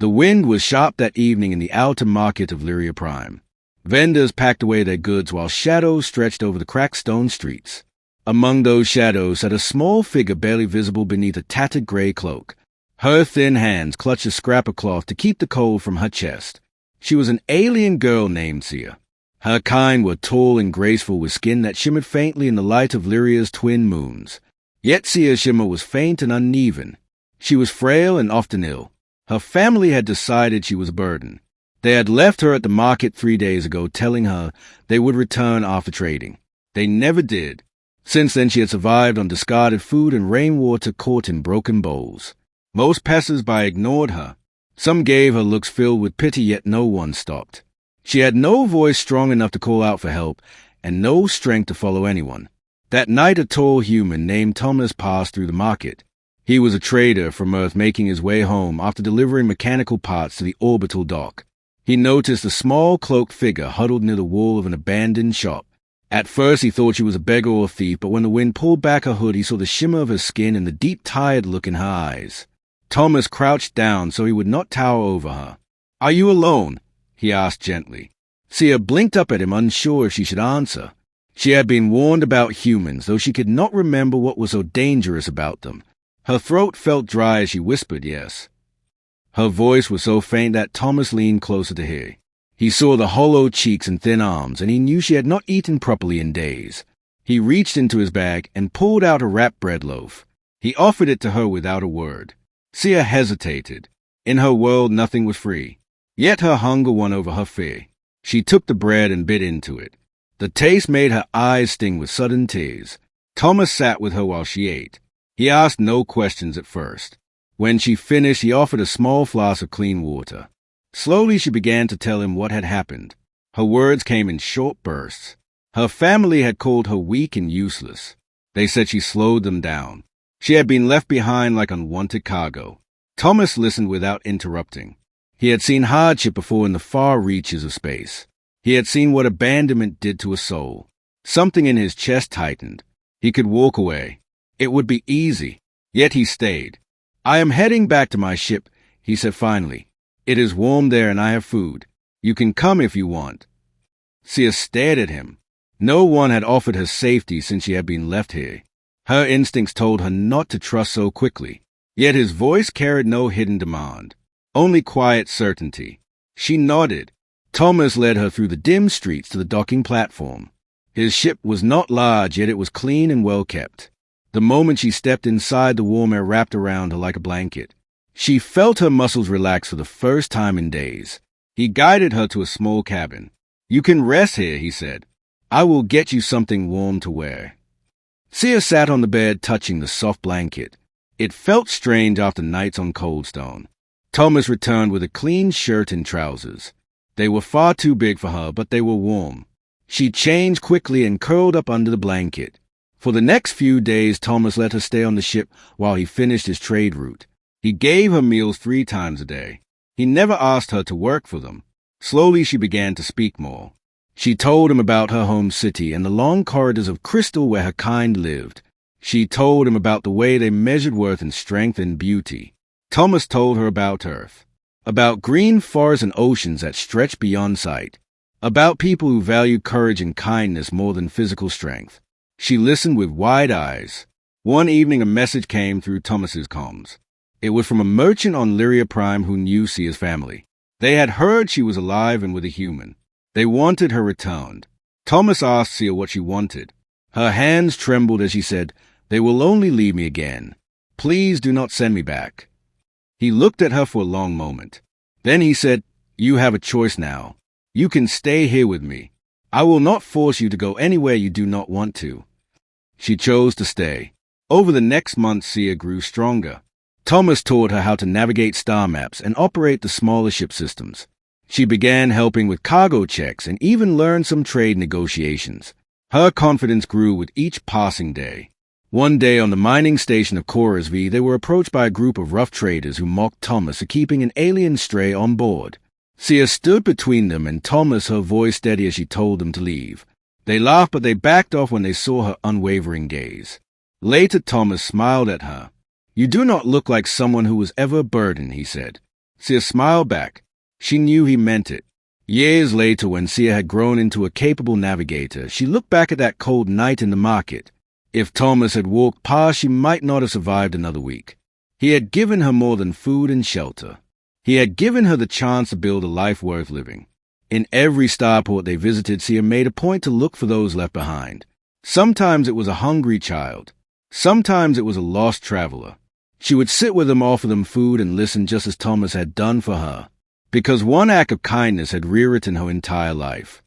The wind was sharp that evening in the outer market of Lyria Prime. Vendors packed away their goods while shadows stretched over the cracked stone streets. Among those shadows sat a small figure barely visible beneath a tattered gray cloak. Her thin hands clutched a scrap of cloth to keep the cold from her chest. She was an alien girl named Sia. Her kind were tall and graceful with skin that shimmered faintly in the light of Lyria's twin moons. Yet Sia's shimmer was faint and uneven. She was frail and often ill. Her family had decided she was a burden. They had left her at the market 3 days ago, telling her they would return after trading. They never did. Since then she had survived on discarded food and rainwater caught in broken bowls. Most passers-by ignored her. Some gave her looks filled with pity, yet no one stopped. She had no voice strong enough to call out for help, and no strength to follow anyone. That night a tall human named Thomas passed through the market. He was a trader from Earth making his way home after delivering mechanical parts to the orbital dock. He noticed a small cloaked figure huddled near the wall of an abandoned shop. At first he thought she was a beggar or a thief, but when the wind pulled back her hood he saw the shimmer of her skin and the deep tired look in her eyes. Thomas crouched down so he would not tower over her. "Are you alone?" he asked gently. Sia blinked up at him, unsure if she should answer. She had been warned about humans, though she could not remember what was so dangerous about them. Her throat felt dry as she whispered yes. Her voice was so faint that Thomas leaned closer to hear. He saw the hollow cheeks and thin arms, and he knew she had not eaten properly in days. He reached into his bag and pulled out a wrapped bread loaf. He offered it to her without a word. Sia hesitated. In her world nothing was free. Yet her hunger won over her fear. She took the bread and bit into it. The taste made her eyes sting with sudden tears. Thomas sat with her while she ate. He asked no questions at first. When she finished, he offered a small flask of clean water. Slowly she began to tell him what had happened. Her words came in short bursts. Her family had called her weak and useless. They said she slowed them down. She had been left behind like unwanted cargo. Thomas listened without interrupting. He had seen hardship before in the far reaches of space. He had seen what abandonment did to a soul. Something in his chest tightened. He could walk away. It would be easy. Yet he stayed. "I am heading back to my ship," he said finally. "It is warm there and I have food. You can come if you want." Sia stared at him. No one had offered her safety since she had been left here. Her instincts told her not to trust so quickly. Yet his voice carried no hidden demand, only quiet certainty. She nodded. Thomas led her through the dim streets to the docking platform. His ship was not large, yet it was clean and well kept. The moment she stepped inside, the warm air wrapped around her like a blanket. She felt her muscles relax for the first time in days. He guided her to a small cabin. "You can rest here," he said. "I will get you something warm to wear." Sia sat on the bed, touching the soft blanket. It felt strange after nights on Coldstone. Thomas returned with a clean shirt and trousers. They were far too big for her, but they were warm. She changed quickly and curled up under the blanket. For the next few days, Thomas let her stay on the ship while he finished his trade route. He gave her meals 3 times a day. He never asked her to work for them. Slowly she began to speak more. She told him about her home city and the long corridors of crystal where her kind lived. She told him about the way they measured worth in strength and beauty. Thomas told her about Earth, about green forests and oceans that stretched beyond sight, about people who valued courage and kindness more than physical strength. She listened with wide eyes. One evening a message came through Thomas's comms. It was from a merchant on Lyria Prime who knew Sia's family. They had heard she was alive and with a human. They wanted her returned. Thomas asked Sia what she wanted. Her hands trembled as she said, "They will only leave me again. Please do not send me back." He looked at her for a long moment. Then he said, "You have a choice now. You can stay here with me. I will not force you to go anywhere you do not want to." She chose to stay. Over the next month, Sia grew stronger. Thomas taught her how to navigate star maps and operate the smaller ship systems. She began helping with cargo checks and even learned some trade negotiations. Her confidence grew with each passing day. One day on the mining station of Cora's V, they were approached by a group of rough traders who mocked Thomas for keeping an alien stray on board. Sia stood between them and Thomas, her voice steady as she told them to leave. They laughed, but they backed off when they saw her unwavering gaze. Later, Thomas smiled at her. "You do not look like someone who was ever a burden," he said. Sia smiled back. She knew he meant it. Years later, when Sia had grown into a capable navigator, she looked back at that cold night in the market. If Thomas had walked past, she might not have survived another week. He had given her more than food and shelter. He had given her the chance to build a life worth living. In every starport they visited, Sia made a point to look for those left behind. Sometimes it was a hungry child. Sometimes it was a lost traveler. She would sit with them, offer them food, and listen just as Thomas had done for her. Because one act of kindness had rewritten her entire life.